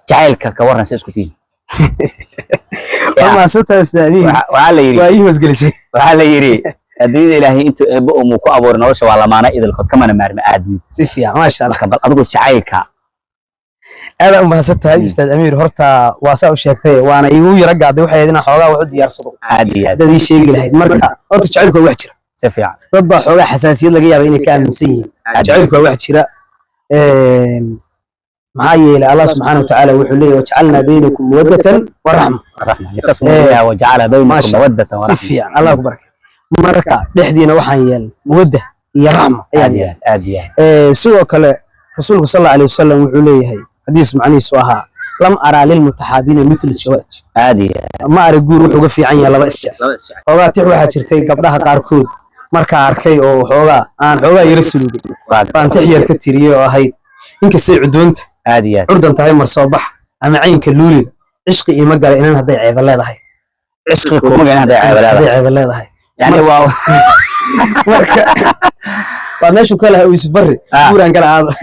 jacaylka ka waran si isku tiin ما ستة أستاذين وعلى يري وأيه مسجلسي وعلى يري أدري إلهي أنت أبو مكو أبو نورش ولا معنا إذا الخد كمان مارم آدمي سيفيا ما شاء الله قبل أقول jacaylka أنا ما ستة أستاذ أمير هرتا واسع وشاكتي وأنا يقول يرجع ده وحيدنا حوالي واحد يرصده عادي هذا دي شيء لهيد مرة هرتا جعلك وحشرة سفيع ضد حوالي حساسية اللي جاية بيني كان مسيء جعلك وحشرة معايا إلى الله سبحانه وتعالى وحليه وجعلنا بينكم مودة ورحمة لتسمعوا بها وجعل بينكم مودة ورحمة سفيع الله أكبر مركا دحدينا waxaan yeel muddo iyo raxmo aad soo kale rasuulku sallallahu alayhi wasallam wuxuu leeyahay hadiis macnihiisu ahaa lam ara lil mutahabina mithl shawaj ma ara guur wuxuu ga fiican yahay laba isjaas ogaa tix waxa jirtay gabdhaha qaarkood marka arkay oo xoogaa yara sulugay baan tix yar ka tiriyay oo ahayd inkastay cudoonta curdan tahay mar soo bax ama caynka luuliga cishqi ima galay inaan haday ceeb leedahay cishqi kuma galay haday ceeb leedahay يعني واو مركا ما شو كلها ويسبري قول أنك هذا